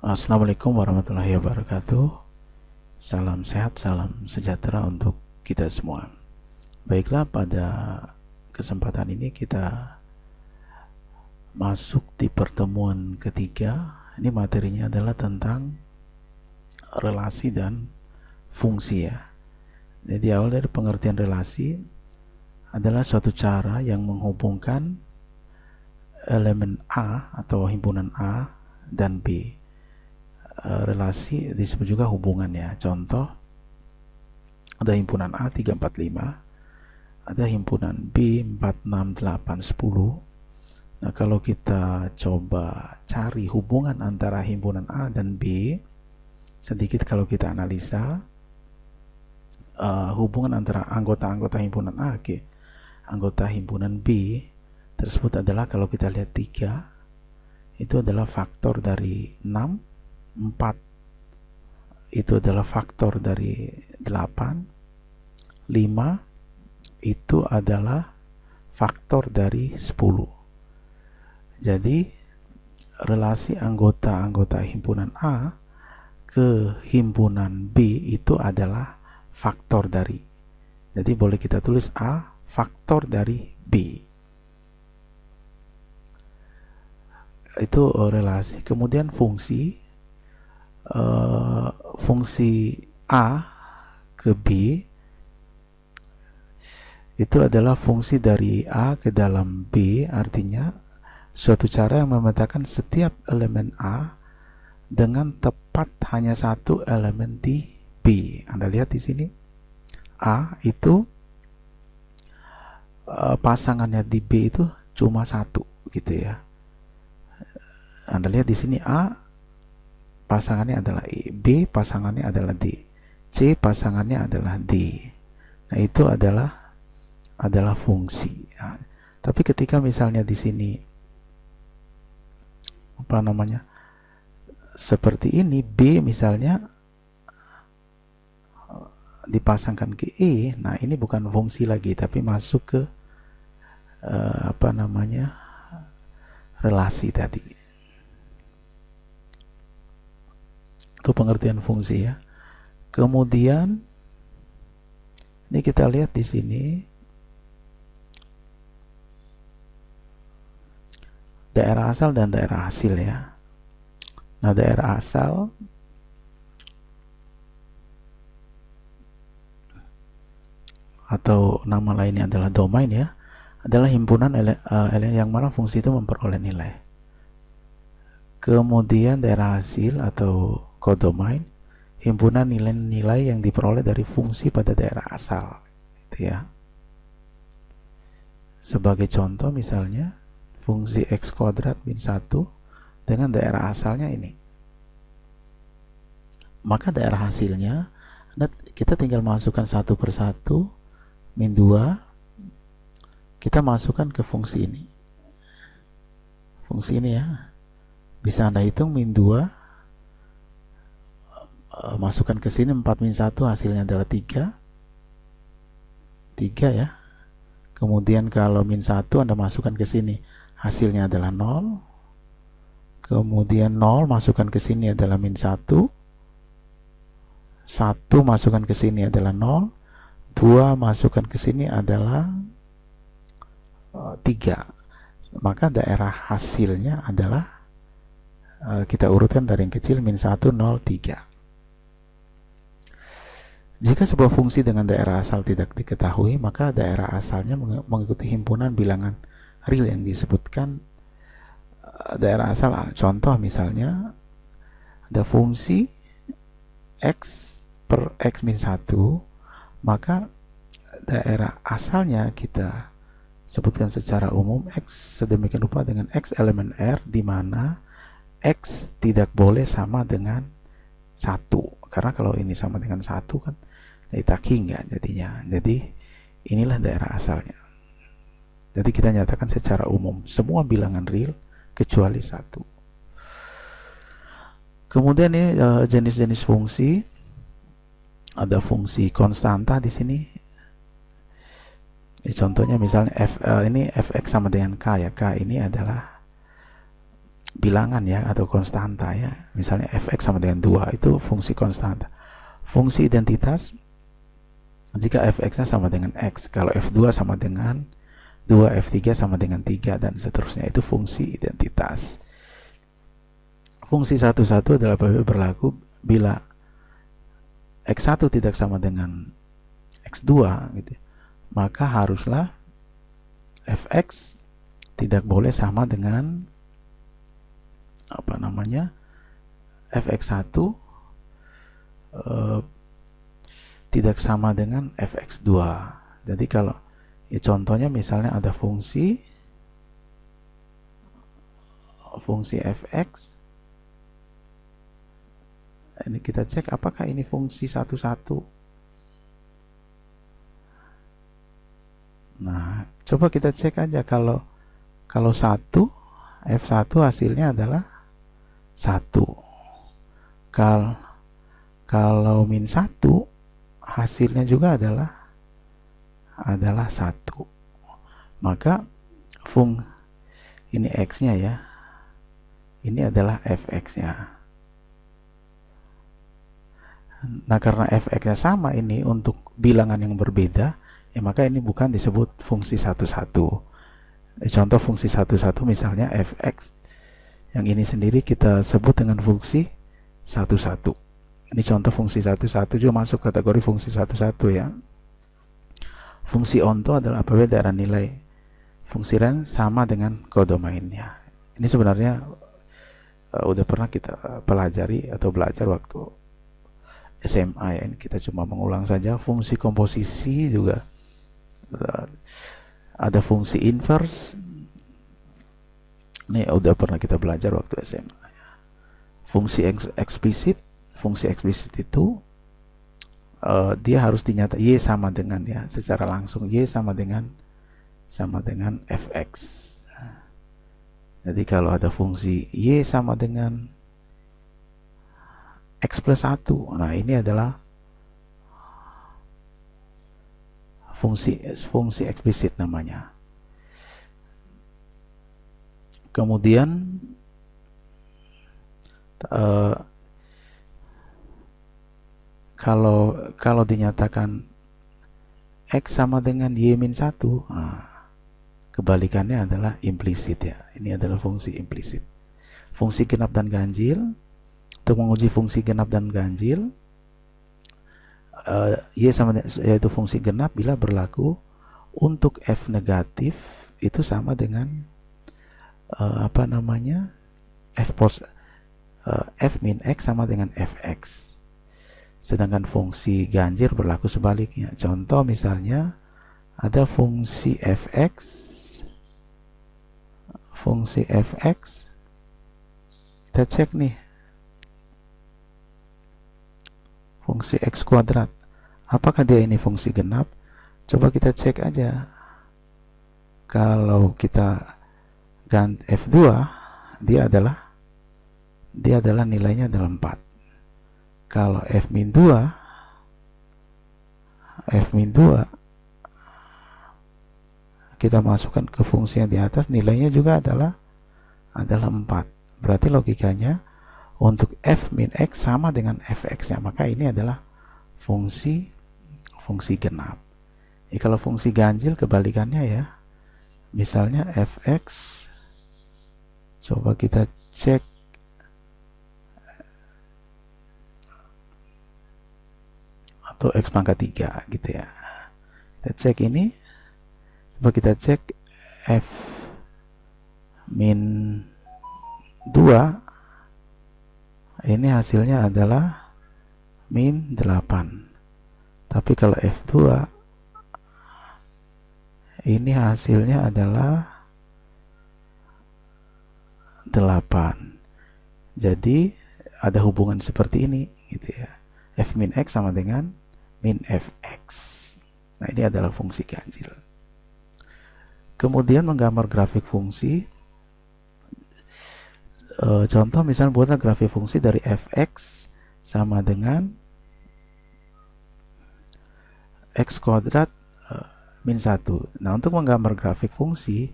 Assalamualaikum warahmatullahi wabarakatuh. Salam sehat, salam sejahtera untuk kita semua. Baiklah, pada kesempatan ini kita masuk di pertemuan ketiga. Ini materinya adalah tentang relasi dan fungsi ya. Jadi awal dari pengertian relasi adalah suatu cara yang menghubungkan elemen A atau himpunan A dan B. Relasi disebut juga hubungan ya. Contoh, ada himpunan A 3, 4, 5, ada himpunan B 4, 6, 8, 10. Nah, kalau kita coba cari hubungan antara himpunan A dan B, sedikit kalau kita analisa hubungan antara anggota-anggota himpunan A ke anggota himpunan B tersebut adalah, kalau kita lihat 3, itu adalah faktor dari 6, 4 itu adalah faktor dari 8, 5 itu adalah faktor dari 10. Jadi relasi anggota-anggota himpunan A ke himpunan B itu adalah faktor dari. Jadi boleh kita tulis A faktor dari B. Itu relasi. Kemudian fungsi A ke B itu adalah fungsi dari A ke dalam B, artinya suatu cara yang memetakan setiap elemen A dengan tepat hanya satu elemen di B. Anda lihat di sini A itu pasangannya di B itu cuma satu gitu ya. Anda lihat di sini A pasangannya adalah E, B pasangannya adalah D, C pasangannya adalah D. Nah, itu adalah fungsi. Nah, tapi ketika misalnya di sini seperti ini, B misalnya dipasangkan ke E, nah ini bukan fungsi lagi, tapi masuk ke relasi tadi. Itu pengertian fungsi ya. Kemudian ini kita lihat di sini daerah asal dan daerah hasil ya. Nah, daerah asal atau nama lainnya adalah domain ya, adalah himpunan yang mana fungsi itu memperoleh nilai. Kemudian daerah hasil atau kodomain, himpunan nilai-nilai yang diperoleh dari fungsi pada daerah asal gitu ya. Sebagai contoh misalnya fungsi x kuadrat min 1 dengan daerah asalnya ini, maka daerah hasilnya kita tinggal masukkan satu persatu, min 2 kita masukkan ke fungsi ini, ya bisa Anda hitung. Min 2 masukkan ke sini, 4 min 1 hasilnya adalah 3 ya. Kemudian kalau min 1 Anda masukkan ke sini, hasilnya adalah 0. Kemudian 0 masukkan ke sini adalah min 1 masukkan ke sini adalah 0, 2 masukkan ke sini adalah 3. Maka daerah hasilnya adalah kita urutkan dari yang kecil, min 1, 0, 3. Jika sebuah fungsi dengan daerah asal tidak diketahui, maka daerah asalnya mengikuti himpunan bilangan real yang disebutkan daerah asal. Contoh misalnya ada fungsi x per x min 1, maka daerah asalnya kita sebutkan secara umum x sedemikian rupa dengan x elemen R, di mana x tidak boleh sama dengan 1, karena kalau ini sama dengan 1 kan ditaki enggak jadinya. Jadi inilah daerah asalnya. Jadi kita nyatakan secara umum semua bilangan real kecuali 1. Kemudian ini jenis-jenis fungsi. Ada fungsi konstanta di sini. Contohnya misalnya ini fx sama dengan k ya. K ini adalah bilangan ya, atau konstanta ya. Misalnya fx sama dengan 2, itu fungsi konstanta. Fungsi identitas jika fx-nya sama dengan x, kalau f2 sama dengan 2, f3 sama dengan 3, dan seterusnya. Itu fungsi identitas. Fungsi satu-satu adalah berlaku bila x1 tidak sama dengan x2 gitu, maka haruslah fx tidak boleh sama dengan fx1 tidak sama dengan fx2. Jadi kalau ya, contohnya misalnya ada fungsi fx, ini kita cek apakah ini fungsi satu-satu. Nah, coba kita cek aja, kalau 1, f1 hasilnya adalah 1. Kalau min 1 hasilnya juga adalah 1. Maka ini x-nya ya. Ini adalah fx-nya. Nah, karena fx-nya sama ini untuk bilangan yang berbeda, ya maka ini bukan disebut fungsi satu-satu. Contoh fungsi satu-satu misalnya fx. Yang ini sendiri kita sebut dengan fungsi satu-satu. Ini contoh fungsi satu-satu juga masuk kategori fungsi satu-satu ya. Fungsi onto adalah apabila daerah nilai fungsi range sama dengan kodomainnya. Ini sebenarnya udah pernah kita pelajari atau belajar waktu SMA ya. Ini kita cuma mengulang saja. Fungsi komposisi juga ada fungsi inverse. Ini udah pernah kita belajar waktu SMA ya. Fungsi eksplisit. Fungsi eksplisit itu dia harus dinyatakan y sama dengan ya, secara langsung y sama dengan fx. Jadi kalau ada fungsi y sama dengan x plus 1, nah ini adalah fungsi eksplisit namanya. Kemudian kalau dinyatakan x sama dengan y min 1, nah, kebalikannya adalah implisit ya. Ini adalah fungsi implisit. Fungsi genap dan ganjil. Untuk menguji fungsi genap dan ganjil, y sama yaitu fungsi genap bila berlaku untuk f negatif itu sama dengan f min x sama dengan fx. Sedangkan fungsi ganjil berlaku sebaliknya. Contoh misalnya ada fungsi fx, kita cek nih, fungsi x kuadrat, apakah dia ini fungsi genap? Coba kita cek aja. Kalau kita ganti f2, dia adalah nilainya adalah 4. Kalau f min 2 kita masukkan ke fungsi yang di atas, nilainya juga adalah 4. Berarti logikanya untuk f min x sama dengan fx-nya, maka ini adalah fungsi genap. Kalau fungsi ganjil kebalikannya ya. Misalnya fx, coba kita cek atau x pangkat 3 gitu ya. Kita cek ini, coba kita cek f min 2, ini hasilnya adalah min 8. Tapi kalau f2 ini hasilnya adalah 8. Jadi ada hubungan seperti ini gitu ya. F min x sama dengan min fx. Nah, ini adalah fungsi ganjil. Kemudian menggambar grafik fungsi. Contoh misalnya buatlah grafik fungsi dari fx sama dengan x kuadrat min 1. Nah, untuk menggambar grafik fungsi,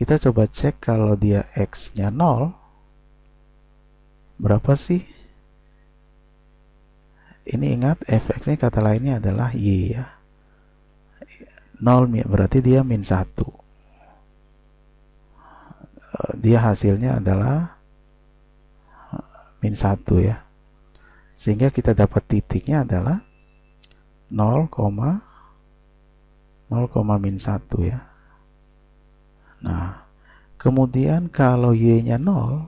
Kita coba cek kalau dia X-nya 0, berapa sih? Ini ingat, fx ini kata lainnya adalah Y ya. 0 berarti dia min 1. Dia hasilnya adalah min 1 ya. Sehingga kita dapat titiknya adalah 0, min 1 ya. Nah, kemudian kalau Y-nya 0,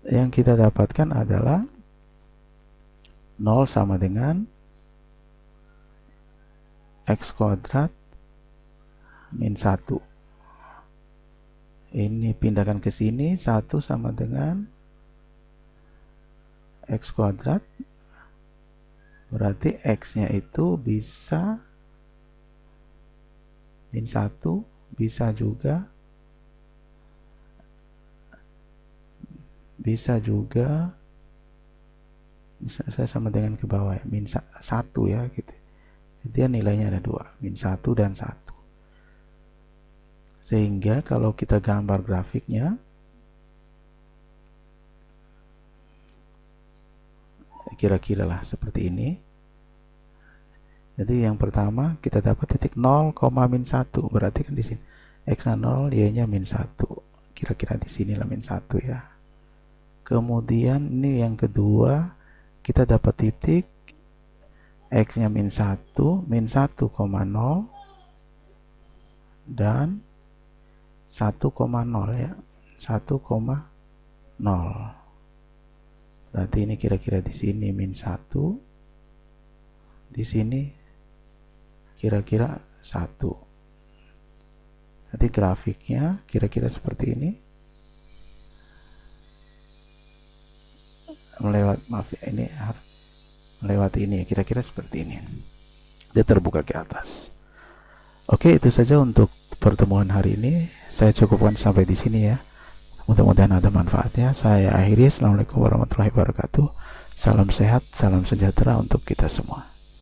yang kita dapatkan adalah 0 sama dengan X kuadrat min 1. Ini pindahkan ke sini, 1 sama dengan X kuadrat, berarti X-nya itu bisa min 1, bisa juga bisa saya sama dengan ke bawah ya, min 1 ya gitu. Jadi nilainya ada 2, min 1 dan 1. Sehingga kalau kita gambar grafiknya, kira-kira lah seperti ini. Jadi yang pertama kita dapat titik 0, min 1, berarti kan di sini X-nya 0, Y-nya min 1. Kira-kira di sini lah min 1 ya. Kemudian ini yang kedua, kita dapat titik X-nya min 1, min 1,0 dan 1,0 ya, 1,0. Berarti ini kira-kira di sini min 1, di sini kira-kira 1. Jadi grafiknya kira-kira seperti ini. Melewati ini kira-kira seperti ini. Dia terbuka ke atas. Oke, itu saja untuk pertemuan hari ini. Saya cukupkan sampai di sini ya. Mudah-mudahan ada manfaatnya. Saya akhiri. Assalamualaikum warahmatullahi wabarakatuh. Salam sehat, salam sejahtera untuk kita semua.